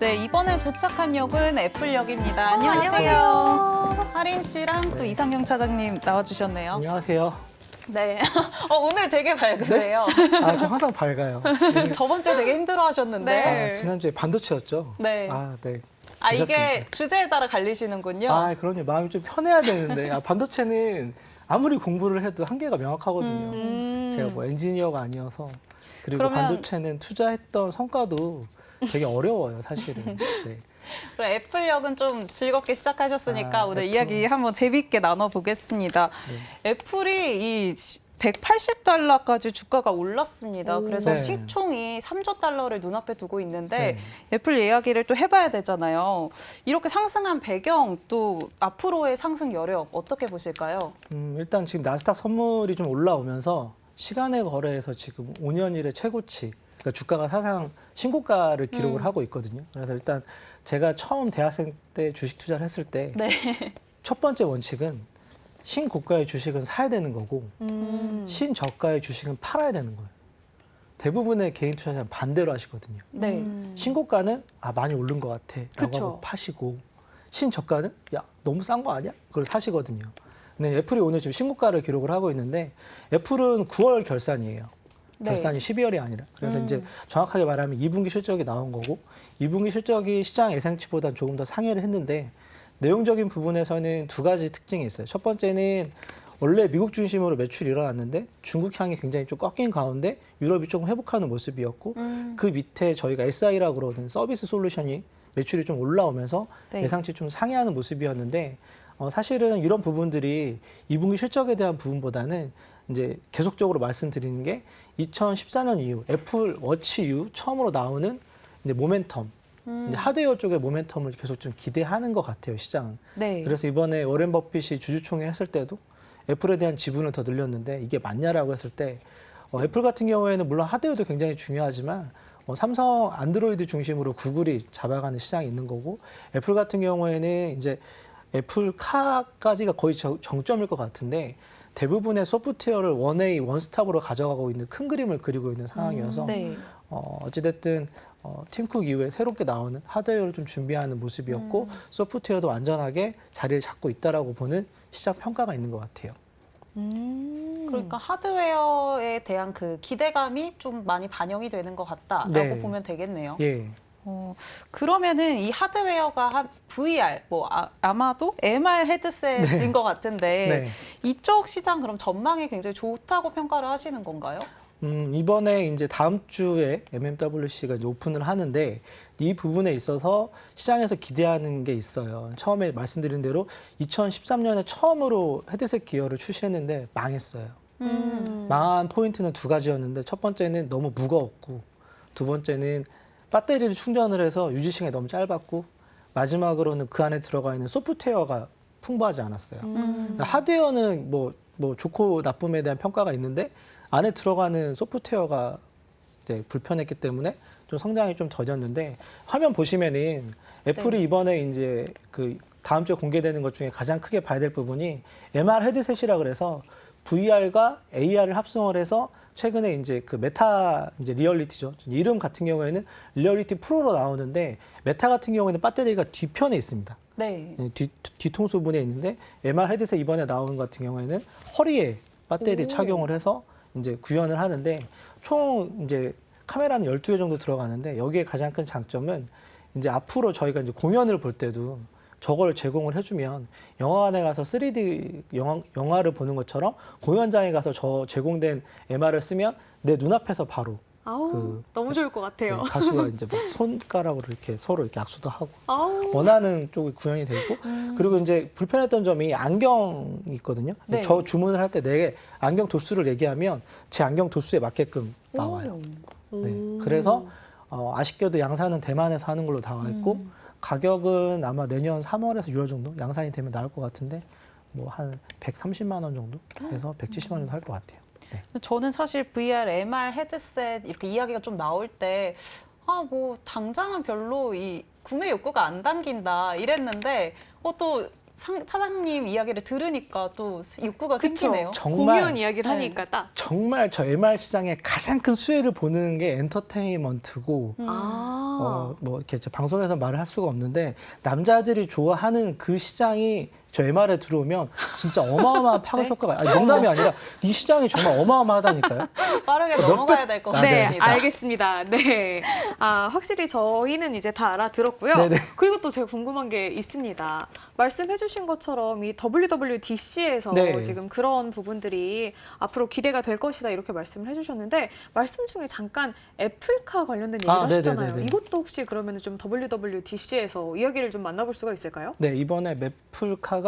네, 이번에 도착한 역은 애플역입니다. 안녕하세요. 하림 씨랑 또 이상경 차장님 나와주셨네요. 안녕하세요. 네. 오늘 되게 밝으세요. 아, 저 항상 밝아요. 저번 주에 되게 힘들어하셨는데. 네. 아, 지난주에 반도체였죠? 네. 아, 네. 이게 괜찮습니다. 주제에 따라 갈리시는군요. 아, 그럼요. 마음이 좀 편해야 되는데. 반도체는 아무리 공부를 해도 한계가 명확하거든요. 제가 뭐 엔지니어가 아니어서. 그리고 그러면- 반도체는 투자했던 성과도 되게 어려워요, 사실은. 네. 그럼 애플역은 좀 즐겁게 시작하셨으니까 오늘 애플. 이야기 한번 재밌게 나눠보겠습니다. 애플이 이 180달러까지 주가가 올랐습니다. 그래서 네. 시총이 3조 달러를 눈앞에 두고 있는데 네. 애플 이야기를 또 해봐야 되잖아요. 이렇게 상승한 배경 또 앞으로의 상승 여력 어떻게 보실까요? 일단 지금 나스닥 선물이 좀 올라오면서 시간의 거래에서 지금 5년 이래 최고치, 그러니까 주가가 사상 신고가를 기록을 하고 있거든요. 그래서 일단 제가 처음 대학생 때 주식 투자를 했을 때 첫 네. 번째 원칙은 신고가의 주식은 사야 되는 거고 신저가의 주식은 팔아야 되는 거예요. 대부분의 개인 투자자는 반대로 하시거든요. 네. 신고가는 많이 오른 것 같아 라고 그쵸. 하고 파시고 신저가는 야 너무 싼 거 아니야? 그걸 사시거든요. 근데 애플이 오늘 지금 신고가를 기록을 하고 있는데 애플은 9월 결산이에요. 네. 결산이 12월이 아니라. 그래서 이제 정확하게 말하면 2분기 실적이 나온 거고 2분기 실적이 시장 예상치보다 조금 더 상회를 했는데 내용적인 부분에서는 두 가지 특징이 있어요. 첫 번째는 원래 미국 중심으로 매출이 일어났는데 중국 향이 굉장히 좀 꺾인 가운데 유럽이 조금 회복하는 모습이었고 그 밑에 저희가 SI라고 그러는 서비스 솔루션이 매출이 좀 올라오면서 네. 예상치 좀 상회하는 모습이었는데 사실은 이런 부분들이 2분기 실적에 대한 부분보다는 이제 계속적으로 말씀드리는 게 2014년 이후 애플 워치 이후 처음으로 나오는 이제 모멘텀, 이제 하드웨어 쪽의 모멘텀을 계속 좀 기대하는 것 같아요, 시장은. 네. 그래서 이번에 워렌 버핏이 주주총회 했을 때도 애플에 대한 지분을 더 늘렸는데 이게 맞냐라고 했을 때 애플 같은 경우에는 물론 하드웨어도 굉장히 중요하지만 삼성 안드로이드 중심으로 구글이 잡아가는 시장이 있는 거고 애플 같은 경우에는 이제 애플 카까지가 거의 정점일 것 같은데 대부분의 소프트웨어를 원웨이, 원스톱으로 가져가고 있는 큰 그림을 그리고 있는 상황이어서 네. 어찌됐든 팀쿡 이후에 새롭게 나오는 하드웨어를 좀 준비하는 모습이었고 소프트웨어도 완전하게 자리를 잡고 있다라고 보는 시장 평가가 있는 것 같아요. 그러니까 하드웨어에 대한 그 기대감이 좀 많이 반영이 되는 것 같다라고 네. 보면 되겠네요. 예. 그러면은 이 하드웨어가 VR, 아마도 MR 헤드셋인 것 같은데 네. 이쪽 시장 그럼 전망이 굉장히 좋다고 평가를 하시는 건가요? 이번에 이제 다음 주에 MMWC가 이제 오픈을 하는데 이 부분에 있어서 시장에서 기대하는 게 있어요. 처음에 말씀드린 대로 2013년에 처음으로 헤드셋 기어를 출시했는데 망했어요. 망한 포인트는 두 가지였는데 첫 번째는 너무 무거웠고 두 번째는 배터리를 충전을 해서 유지 시간이 너무 짧았고 마지막으로는 그 안에 들어가 있는 소프트웨어가 풍부하지 않았어요. 하드웨어는 뭐 좋고 나쁨에 대한 평가가 있는데 안에 들어가는 소프트웨어가 불편했기 때문에 좀 성장이 좀 더뎠는데 화면 보시면은 애플이 네. 이번에 이제 그 다음 주에 공개되는 것 중에 가장 크게 봐야 될 부분이 MR 헤드셋이라 그래서 VR과 AR을 합성을 해서 최근에 이제 그 메타 이제 리얼리티죠. 이름 같은 경우에는 리얼리티 프로로 나오는데 메타 같은 경우에는 배터리가 뒤편에 있습니다. 네. 뒤통수 부분에 있는데 MR 헤드셋 이번에 나오는 것 같은 경우에는 허리에 배터리 착용을 해서 이제 구현을 하는데 총 이제 카메라는 12개 정도 들어가는데 여기에 가장 큰 장점은 이제 앞으로 저희가 이제 공연을 볼 때도 저걸 제공을 해주면 영화관에 가서 3D 영화를 보는 것처럼 공연장에 가서 저 제공된 MR을 쓰면 내 눈앞에서 바로 너무 좋을 것 같아요. 가수가 이제 막 손가락으로 이렇게 서로 이렇게 악수도 하고 아우. 원하는 쪽이 구현이 되고 그리고 이제 불편했던 점이 안경이 있거든요. 네. 저 주문을 할 때 내 안경 도수를 얘기하면 제 안경 도수에 맞게끔 나와요. 네. 그래서 아쉽게도 양산은 대만에서 하는 걸로 나와 있고 가격은 아마 내년 3월에서 6월 정도 양산이 되면 나올 것 같은데 뭐 한 130만 원 정도 해서 170만 원 정도 할 것 같아요. 네. 저는 사실 VR, MR 헤드셋 이렇게 이야기가 좀 나올 때 당장은 별로 이 구매 욕구가 안 당긴다 이랬는데 또 차장님 이야기를 들으니까 또 욕구가 그쵸. 생기네요. 정말 공연 이야기를 네. 하니까 딱. 정말 저 MR 시장의 가장 큰 수혜를 보는 게 엔터테인먼트고 뭐 이렇게 저 방송에서 말을 할 수가 없는데 남자들이 좋아하는 그 시장이 저 MR에 들어오면 진짜 어마어마한 파급 네? 효과가 아니, 농담이 아니라 이 시장이 정말 어마어마하다니까요. 빠르게 몇 넘어가야 될 것 아, 네, 같습니다. 알겠습니다. 네. 확실히 저희는 이제 다 알아들었고요. 네네. 그리고 또 제가 궁금한 게 있습니다. 말씀해주신 것처럼 이 WWDC에서 네. 지금 그런 부분들이 앞으로 기대가 될 것이다 이렇게 말씀을 해주셨는데 말씀 중에 잠깐 애플카 관련된 얘기를 하셨잖아요. 네네네네. 이것도 혹시 그러면 좀 WWDC에서 이야기를 좀 만나볼 수가 있을까요? 네, 이번에 매플카가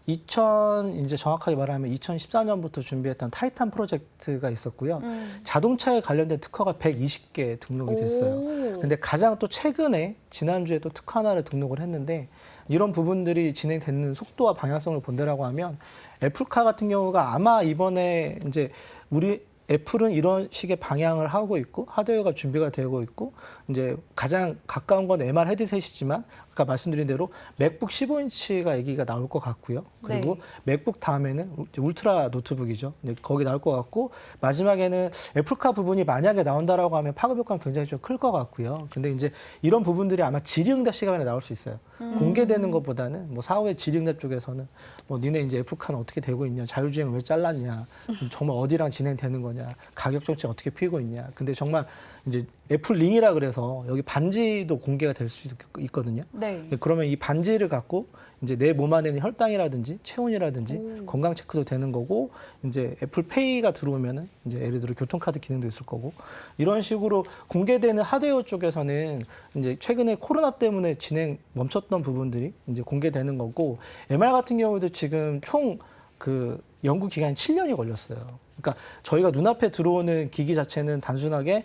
이제 정확하게 말하면 2014년부터 준비했던 타이탄 프로젝트가 있었고요. 자동차에 관련된 특허가 120개 등록이 됐어요. 오. 근데 가장 또 최근에 지난주에 또 특허 하나를 등록을 했는데 이런 부분들이 진행되는 속도와 방향성을 본다라고 하면 애플카 같은 경우가 아마 이번에 이제 우리 애플은 이런 식의 방향을 하고 있고 하드웨어가 준비가 되고 있고 이제 가장 가까운 건 MR 헤드셋이지만 아까 말씀드린 대로 맥북 15인치가 얘기가 나올 것 같고요. 그리고 맥북 다음에는 울트라 노트북이죠. 이제 거기 나올 것 같고 마지막에는 애플카 부분이 만약에 나온다라고 하면 파급 효과는 굉장히 좀 클 것 같고요. 근데 이제 이런 부분들이 아마 질의응답 시간에 나올 수 있어요. 공개되는 것보다는 뭐 사후에 질의응답 쪽에서는 뭐 니네 이제 애플카는 어떻게 되고 있냐, 자율주행 왜 잘랐냐, 정말 어디랑 진행되는 거냐, 가격 정책 어떻게 피고 있냐. 근데 정말 이제 애플 링이라 그래서 여기 반지도 공개가 될 수 있거든요. 네. 그러면 이 반지를 갖고 이제 내 몸 안에 있는 혈당이라든지 체온이라든지 건강 체크도 되는 거고 이제 애플페이가 들어오면은 이제 예를 들어 교통카드 기능도 있을 거고 이런 식으로 공개되는 하드웨어 쪽에서는 이제 최근에 코로나 때문에 진행 멈췄던 부분들이 이제 공개되는 거고 MR 같은 경우도 지금 총 그 연구 기간이 7년이 걸렸어요. 그러니까 저희가 눈앞에 들어오는 기기 자체는 단순하게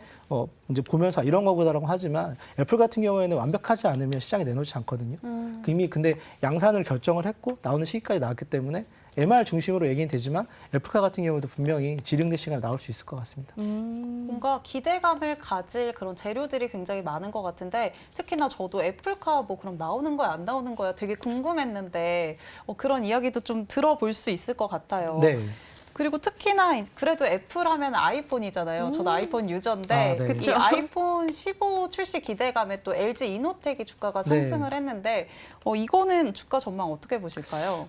이제 보면서 이런 거보다라고 하지만 애플 같은 경우에는 완벽하지 않으면 시장에 내놓지 않거든요. 이미 근데 양산을 결정을 했고 나오는 시기까지 나왔기 때문에 MR 중심으로 얘기는 되지만 애플카 같은 경우도 분명히 질의응답 시간에 나올 수 있을 것 같습니다. 뭔가 기대감을 가질 그런 재료들이 굉장히 많은 것 같은데 특히나 저도 애플카 뭐 그럼 나오는 거야 안 나오는 거야 되게 궁금했는데 그런 이야기도 좀 들어볼 수 있을 것 같아요. 네. 그리고 특히나 그래도 애플 하면 아이폰이잖아요. 저도 아이폰 유저인데 아, 네. 이 그쵸. 아이폰 15 출시 기대감에 또 LG 이노텍이 주가가 네. 상승을 했는데 이거는 주가 전망 어떻게 보실까요?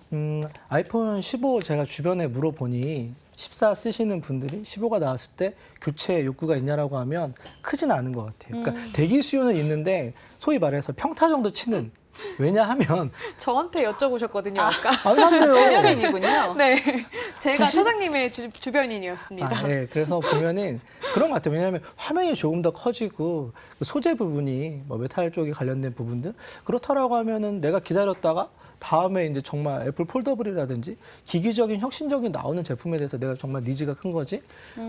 아이폰 15 제가 주변에 물어보니 14 쓰시는 분들이 15가 나왔을 때 교체 욕구가 있냐라고 하면 크지는 않은 것 같아요. 그러니까 대기 수요는 있는데 소위 말해서 평타 정도 치는 왜냐하면 저한테 여쭤보셨거든요, 아까. 안 한대요. 주변인이군요. 네, 제가 차장님의 주변인이었습니다. 네. 그래서 보면은 그런 것 같아요. 왜냐하면 화면이 조금 더 커지고 그 소재 부분이 뭐 메탈 쪽에 관련된 부분들 그렇다라고 하면은 내가 기다렸다가 다음에 이제 정말 애플 폴더블이라든지 기기적인 혁신적인 나오는 제품에 대해서 내가 정말 니즈가 큰 거지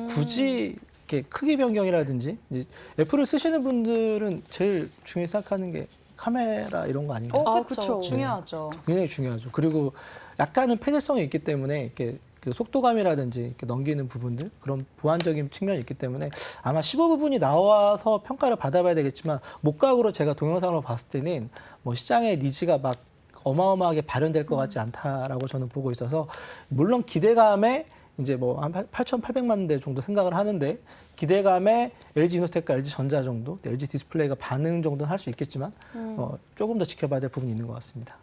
굳이 이렇게 크기 변경이라든지 이제 애플을 쓰시는 분들은 제일 중요히 생각하는 게 카메라 이런 거 아닌가요? 그렇죠. 그쵸. 중요하죠. 굉장히 중요하죠. 그리고 약간은 폐쇄성이 있기 때문에 이렇게 그 속도감이라든지 이렇게 넘기는 부분들 그런 보완적인 측면이 있기 때문에 아마 15 부분이 나와서 평가를 받아봐야 되겠지만 목각으로 제가 동영상으로 봤을 때는 뭐 시장의 니즈가 막 어마어마하게 발현될 것 같지 않다라고 저는 보고 있어서 물론 기대감에 이제 뭐 한 8,800만 대 정도 생각을 하는데 기대감에 LG 이노텍과 LG 전자 정도, LG 디스플레이가 반응 정도는 할 수 있겠지만 조금 더 지켜봐야 될 부분이 있는 것 같습니다.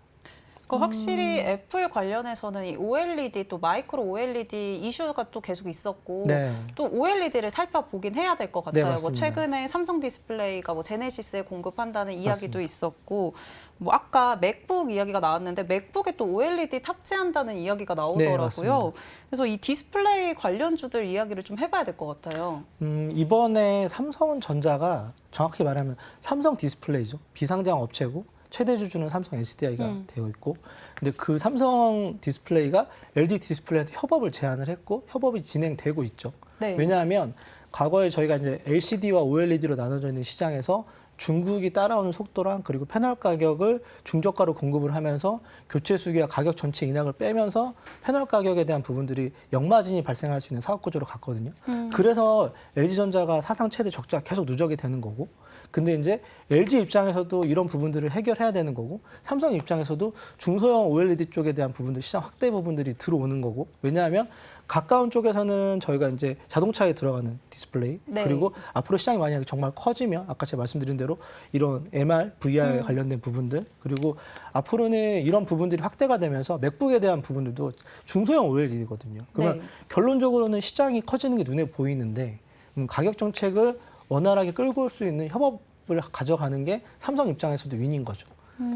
확실히 애플 관련해서는 이 OLED 또 마이크로 OLED 이슈가 또 계속 있었고 네. 또 OLED를 살펴보긴 해야 될 것 네, 같아요. 뭐 맞습니다. 최근에 삼성 디스플레이가 뭐 제네시스에 공급한다는 이야기도 맞습니다. 있었고 뭐 아까 맥북 이야기가 나왔는데 맥북에 또 OLED 탑재한다는 이야기가 나오더라고요. 맞습니다. 그래서 이 디스플레이 관련주들 이야기를 좀 해봐야 될 것 같아요. 이번에 삼성전자가 정확히 말하면 삼성 디스플레이죠. 비상장 업체고 최대 주주는 삼성 SDI가 되어 있고 근데 그 삼성 디스플레이가 LG 디스플레이한테 협업을 제안을 했고 협업이 진행되고 있죠. 네. 왜냐하면 과거에 저희가 이제 LCD와 OLED로 나눠져 있는 시장에서 중국이 따라오는 속도랑 그리고 패널 가격을 중저가로 공급을 하면서 교체 수기와 가격 전체 인하를 빼면서 패널 가격에 대한 부분들이 역마진이 발생할 수 있는 사업 구조로 갔거든요. 그래서 LG전자가 사상 최대 적자가 계속 누적이 되는 거고 근데 이제 LG 입장에서도 이런 부분들을 해결해야 되는 거고 삼성 입장에서도 중소형 OLED 쪽에 대한 부분들 시장 확대 부분들이 들어오는 거고 왜냐하면 가까운 쪽에서는 저희가 이제 자동차에 들어가는 디스플레이 네. 그리고 앞으로 시장이 만약에 정말 커지면 아까 제가 말씀드린 대로 이런 MR, VR 관련된 부분들 그리고 앞으로는 이런 부분들이 확대가 되면서 맥북에 대한 부분들도 중소형 OLED거든요. 그러면 네. 결론적으로는 시장이 커지는 게 눈에 보이는데 가격 정책을 원활하게 끌고 올 수 있는 협업을 가져가는 게 삼성 입장에서도 윈인 거죠.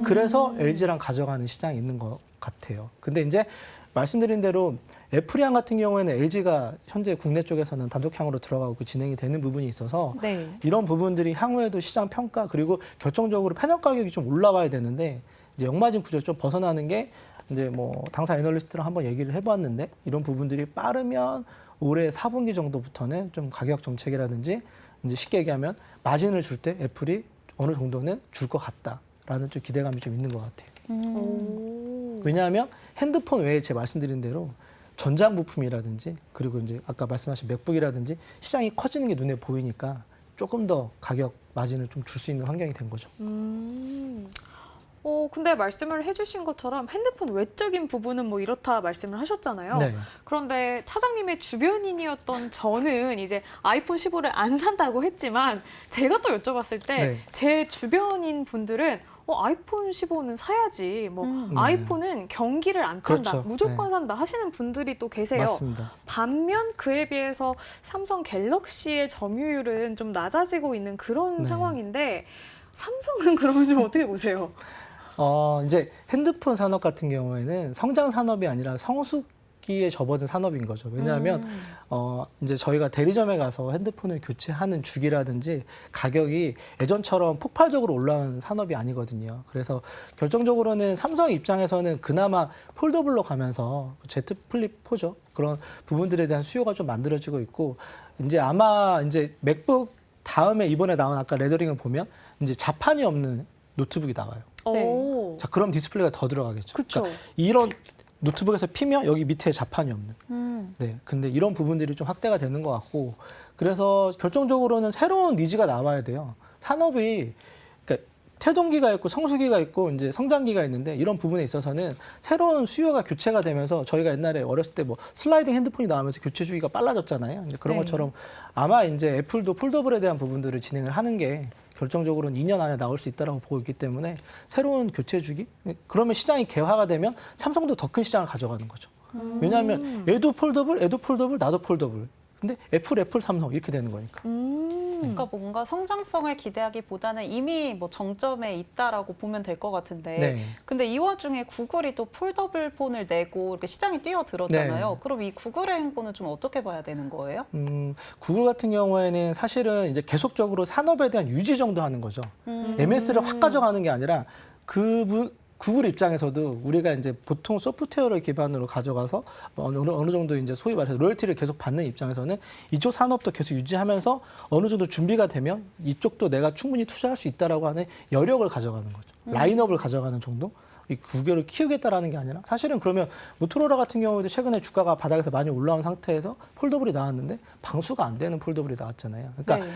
그래서 LG랑 가져가는 시장이 있는 것 같아요. 근데 이제 말씀드린 대로 애플이랑 같은 경우에는 LG가 현재 국내 쪽에서는 단독향으로 들어가고 진행이 되는 부분이 있어서 네. 이런 부분들이 향후에도 시장 평가 그리고 결정적으로 패널 가격이 좀 올라와야 되는데 이제 역마진 구조 좀 벗어나는 게 이제 뭐 당사 애널리스트랑 한번 얘기를 해봤는데 이런 부분들이 빠르면 올해 4분기 정도부터는 좀 가격 정책이라든지 이제 쉽게 얘기하면 마진을 줄 때 애플이 어느 정도는 줄 것 같다라는 좀 기대감이 좀 있는 것 같아요. 오. 왜냐하면 핸드폰 외에 제가 말씀드린 대로 전장 부품이라든지 그리고 이제 아까 말씀하신 맥북이라든지 시장이 커지는 게 눈에 보이니까 조금 더 가격 마진을 좀 줄 수 있는 환경이 된 거죠. 근데 말씀을 해주신 것처럼 핸드폰 외적인 부분은 뭐 이렇다 말씀을 하셨잖아요. 네. 그런데 차장님의 주변인이었던 저는 이제 아이폰 15를 안 산다고 했지만 제가 또 여쭤봤을 때 제 주변인 분들은 아이폰 15는 사야지. 뭐 아이폰은 경기를 안 탄다. 그렇죠. 무조건 산다 하시는 분들이 또 계세요. 맞습니다. 반면 그에 비해서 삼성 갤럭시의 점유율은 좀 낮아지고 있는 그런 네. 상황인데 삼성은 그러면 좀 어떻게 보세요? 이제 핸드폰 산업 같은 경우에는 성장 산업이 아니라 성숙기에 접어든 산업인 거죠. 왜냐하면 이제 저희가 대리점에 가서 핸드폰을 교체하는 주기라든지 가격이 예전처럼 폭발적으로 올라가는 산업이 아니거든요. 그래서 결정적으로는 삼성 입장에서는 그나마 폴더블로 가면서 Z 플립 4죠. 그런 부분들에 대한 수요가 좀 만들어지고 있고 이제 아마 이제 맥북 다음에 이번에 나온 아까 레더링을 보면 이제 자판이 없는 노트북이 나와요. 오. 자, 그럼 디스플레이가 더 들어가겠죠. 그쵸. 그러니까 이런 노트북에서 피면 여기 밑에 자판이 없는. 네. 근데 이런 부분들이 좀 확대가 되는 것 같고 그래서 결정적으로는 새로운 니즈가 나와야 돼요. 산업이 그러니까 태동기가 있고 성수기가 있고 이제 성장기가 있는데 이런 부분에 있어서는 새로운 수요가 교체가 되면서 저희가 옛날에 어렸을 때 뭐 슬라이딩 핸드폰이 나오면서 교체 주기가 빨라졌잖아요. 이제 그런 네. 것처럼 아마 이제 애플도 폴더블에 대한 부분들을 진행을 하는 게 결정적으로는 2년 안에 나올 수 있다고 보고 있기 때문에 새로운 교체 주기 그러면 시장이 개화가 되면 삼성도 더 큰 시장을 가져가는 거죠. 왜냐하면 얘도 폴더블, 나도 폴더블. 근데 애플, 삼성 이렇게 되는 거니까. 그러니까 뭔가 성장성을 기대하기보다는 이미 뭐 정점에 있다라고 보면 될 것 같은데 네. 근데 이 와중에 구글이 또 폴더블 폰을 내고 이렇게 시장에 뛰어들었잖아요. 네. 그럼 이 구글의 행보는 좀 어떻게 봐야 되는 거예요? 구글 같은 경우에는 사실은 이제 계속적으로 산업에 대한 유지 정도 하는 거죠. MS를 확 가져가는 게 아니라 구글 입장에서도 우리가 이제 보통 소프트웨어를 기반으로 가져가서 어느 정도 이제 소위 말해서 로열티를 계속 받는 입장에서는 이쪽 산업도 계속 유지하면서 어느 정도 준비가 되면 이쪽도 내가 충분히 투자할 수 있다라고 하는 여력을 가져가는 거죠. 라인업을 가져가는 정도? 이 구글을 키우겠다라는 게 아니라 사실은 그러면 모토로라 같은 경우에도 최근에 주가가 바닥에서 많이 올라온 상태에서 폴더블이 나왔는데 방수가 안 되는 폴더블이 나왔잖아요. 그러니까 네.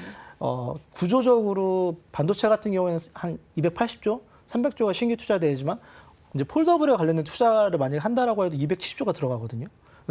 구조적으로 반도체 같은 경우에는 한 280조 300조가 신규 투자되지만 이제 폴더블에 관련된 투자를 만약에 한다라고 해도 270조가 들어가거든요.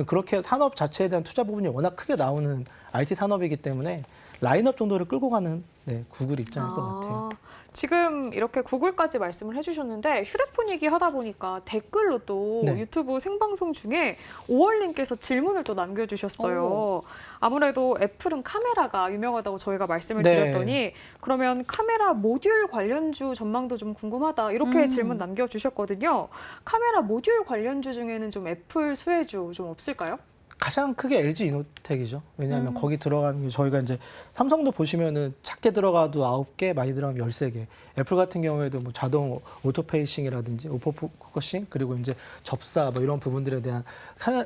그렇게 산업 자체에 대한 투자 부분이 워낙 크게 나오는 IT 산업이기 때문에 라인업 정도를 끌고 가는 구글 입장일 것 같아요. 지금 이렇게 구글까지 말씀을 해주셨는데 휴대폰 얘기하다 보니까 댓글로 또 네. 유튜브 생방송 중에 오월님께서 질문을 또 남겨주셨어요. 아무래도 애플은 카메라가 유명하다고 저희가 말씀을 네. 드렸더니 그러면 카메라 모듈 관련주 전망도 좀 궁금하다 이렇게 질문 남겨주셨거든요. 카메라 모듈 관련주 중에는 좀 애플 수혜주 좀 없을까요? 가장 크게 LG 이노텍이죠. 왜냐하면 거기 들어가는 게 저희가 이제 삼성도 보시면은 작게 들어가도 9개, 많이 들어가면 13개. 애플 같은 경우에도 뭐 자동 오토페이싱이라든지 오토포커싱 그리고 이제 접사 뭐 이런 부분들에 대한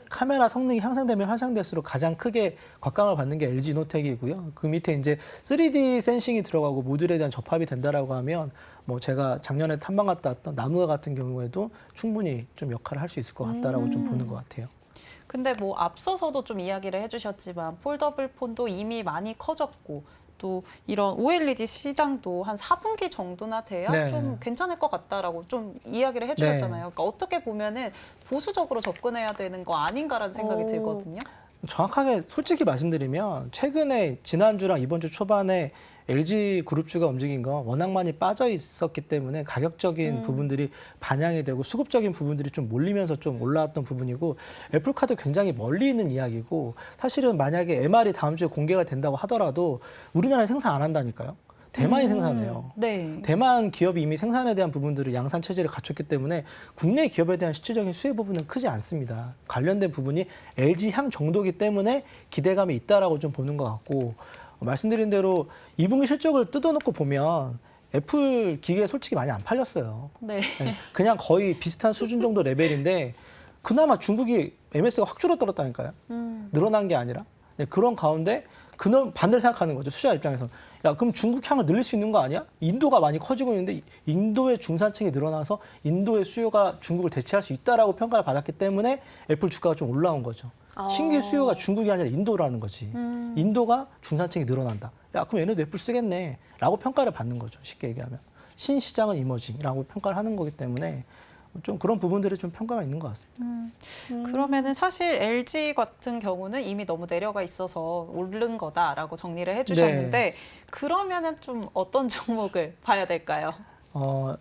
카메라 성능이 향상되면 향상될수록 가장 크게 곽감을 받는 게 LG 이노텍이고요. 그 밑에 이제 3D 센싱이 들어가고 모듈에 대한 접합이 된다라고 하면 뭐 제가 작년에 탐방 갔다 왔던 나무아 같은 경우에도 충분히 좀 역할을 할 수 있을 것 같다라고 좀 보는 것 같아요. 근데 뭐 앞서서도 좀 이야기를 해주셨지만 폴더블 폰도 이미 많이 커졌고 또 이런 OLED 시장도 한 4분기 정도나 돼야 네. 좀 괜찮을 것 같다라고 좀 이야기를 해주셨잖아요. 그러니까 어떻게 보면은 보수적으로 접근해야 되는 거 아닌가라는 생각이 오. 들거든요. 정확하게 솔직히 말씀드리면 최근에 지난주랑 이번 주 초반에 LG 그룹주가 움직인 거 워낙 많이 빠져 있었기 때문에 가격적인 부분들이 반영이 되고 수급적인 부분들이 좀 몰리면서 좀 올라왔던 부분이고 애플카도 굉장히 멀리 있는 이야기고 사실은 만약에 MR이 다음 주에 공개가 된다고 하더라도 우리나라에 생산 안 한다니까요. 대만이 생산해요. 네. 대만 기업이 이미 생산에 대한 부분들을 양산 체제를 갖췄기 때문에 국내 기업에 대한 실질적인 수혜 부분은 크지 않습니다. 관련된 부분이 LG 향 정도이기 때문에 기대감이 있다라고 좀 보는 것 같고 말씀드린 대로 2분기 실적을 뜯어놓고 보면 애플 기계 솔직히 많이 안 팔렸어요. 네. 네, 그냥 거의 비슷한 수준 정도 레벨인데 그나마 중국이 MS가 확 줄어들었다니까요. 늘어난 게 아니라 네, 그런 가운데 그는 반대로 생각하는 거죠. 수자 입장에서는. 야, 그럼 중국 향을 늘릴 수 있는 거 아니야? 인도가 많이 커지고 있는데 인도의 중산층이 늘어나서 인도의 수요가 중국을 대체할 수 있다라고 평가를 받았기 때문에 애플 주가가 좀 올라온 거죠. 신규 수요가 중국이 아니라 인도라는 거지. 인도가 중산층이 늘어난다. 야, 그럼 얘네도 애플 쓰겠네. 라고 평가를 받는 거죠. 쉽게 얘기하면. 신시장은 이머징이라고 평가를 하는 거기 때문에 좀 그런 부분들이 좀 평가가 있는 것 같습니다. 그러면은 사실 LG 같은 경우는 이미 너무 내려가 있어서 오른 거다라고 정리를 해주셨는데 그러면은 좀 어떤 종목을 봐야 될까요?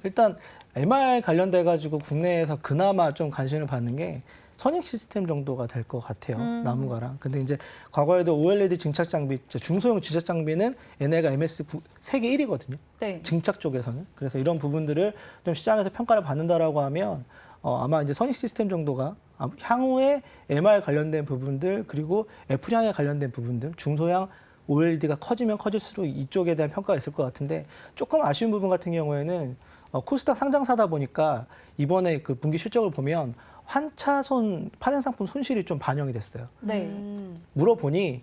일단 MR 관련돼 가지고 국내에서 그나마 좀 관심을 받는 게 선익 시스템 정도가 될 것 같아요. 나무가랑. 근데 이제 과거에도 OLED 증착 장비, 중소형 지적 장비는 얘네가 MS 세계 1위거든요. 네. 증착 쪽에서는. 그래서 이런 부분들을 좀 시장에서 평가를 받는다라고 하면 아마 이제 선익 시스템 정도가 향후에 MR 관련된 부분들 그리고 애플향에 관련된 부분들, 중소형 OLED가 커지면 커질수록 이쪽에 대한 평가가 있을 것 같은데 조금 아쉬운 부분 같은 경우에는 코스닥 상장사다 보니까 이번에 그 분기 실적을 보면 환차손 파생상품 손실이 좀 반영이 됐어요. 네. 물어보니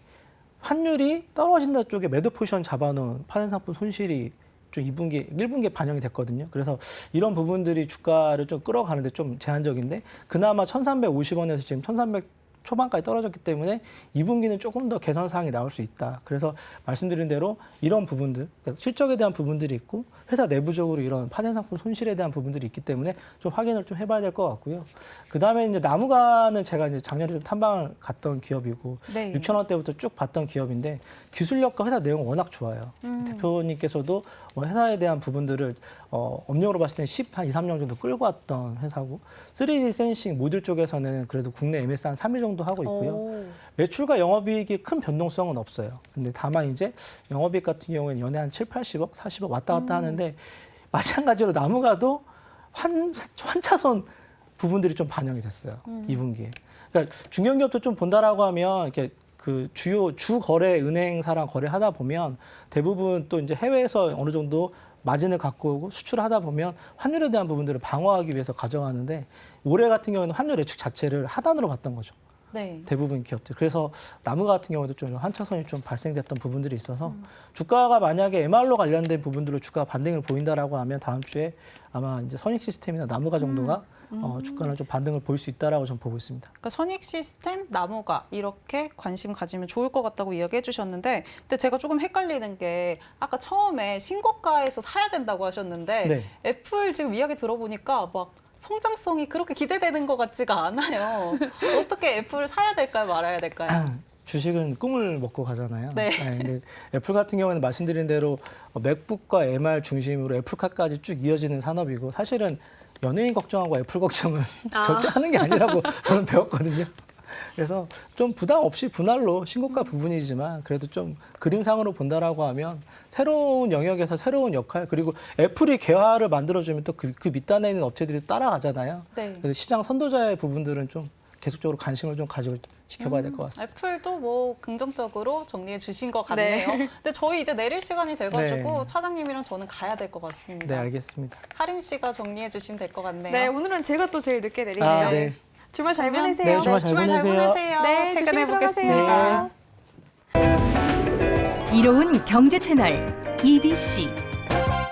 환율이 떨어진다 쪽에 매도 포지션 잡아놓은 파생상품 손실이 좀 2분기, 1분기에 반영이 됐거든요. 그래서 이런 부분들이 주가를 좀 끌어가는데 좀 제한적인데 그나마 1,350원에서 지금 1,300 초반까지 떨어졌기 때문에 2분기는 조금 더 개선 사항이 나올 수 있다. 그래서 말씀드린 대로 이런 부분들, 그러니까 실적에 대한 부분들이 있고 회사 내부적으로 이런 파생 상품 손실에 대한 부분들이 있기 때문에 좀 확인을 좀 해봐야 될 것 같고요. 그 다음에 이제 나무가는 제가 이제 작년에 좀 탐방을 갔던 기업이고 네. 6,000원대부터 쭉 봤던 기업인데 기술력과 회사 내용 워낙 좋아요. 대표님께서도 회사에 대한 부분들을 업력으로 봤을 때는 10, 한 2, 3년 정도 끌고 왔던 회사고 3D 센싱 모듈 쪽에서는 그래도 국내 MS 한 3위 정도 하고 있고요. 매출과 영업이익이 큰 변동성은 없어요. 근데 다만 이제 영업이익 같은 경우에는 연에 한 7, 80억, 40억 왔다 갔다 하는데 마찬가지로 나무가도 환차손 부분들이 좀 반영이 됐어요. 2분기에. 그러니까 중견기업도 좀 본다라고 하면 이렇게 그 주요 주 거래 은행사랑 거래하다 보면 대부분 또 이제 해외에서 어느 정도 마진을 갖고 오고 수출하다 보면 환율에 대한 부분들을 방어하기 위해서 가져가는데 올해 같은 경우는 환율 예측 자체를 하단으로 봤던 거죠. 네. 대부분 기업들. 그래서 나무가 같은 경우도 좀 환차손이 좀 발생됐던 부분들이 있어서 주가가 만약에 MR로 관련된 부분들로 주가 반등을 보인다라고 하면 다음 주에 아마 이제 선익 시스템이나 나무가 정도가 주가는 좀 반등을 보일 수 있다라고 좀 보고 있습니다. 그러니까 선익 시스템, 나무가 이렇게 관심 가지면 좋을 것 같다고 이야기해 주셨는데 근데 제가 조금 헷갈리는 게 아까 처음에 신고가에서 사야 된다고 하셨는데 네. 애플 지금 이야기 들어보니까 막 성장성이 그렇게 기대되는 것 같지가 않아요. 어떻게 애플을 사야 될까요? 말아야 될까요? 주식은 꿈을 먹고 가잖아요. 네. 근데 애플 같은 경우는 말씀드린 대로 맥북과 MR 중심으로 애플카까지 쭉 이어지는 산업이고 사실은 연예인 걱정하고 애플 걱정은 절대 하는 게 아니라고 저는 배웠거든요. 그래서 좀 부담 없이 분할로 신고가 부분이지만 그래도 좀 그림상으로 본다라고 하면 새로운 영역에서 새로운 역할 그리고 애플이 개화를 만들어주면 또 그 밑단에 있는 업체들이 따라가잖아요. 네. 그래서 시장 선도자의 부분들은 좀 계속적으로 관심을 좀 가지고 지켜봐야 될 것 같습니다. 애플도 뭐 긍정적으로 정리해 주신 것 같네요. 네. 근데 저희 이제 내릴 시간이 돼가지고 네. 차장님이랑 저는 가야 될 것 같습니다. 네, 알겠습니다. 하림 씨가 정리해 주시면 될 것 같네요. 네, 오늘은 제가 또 제일 늦게 내리네요. 아, 네. 주말 잘 그러면- 보내세요. 네, 주말 잘 보내세요. 보내세요. 네, 퇴근해 조심히 보겠습니다. 들어가세요. 네. 이로운 경제 채널 EBC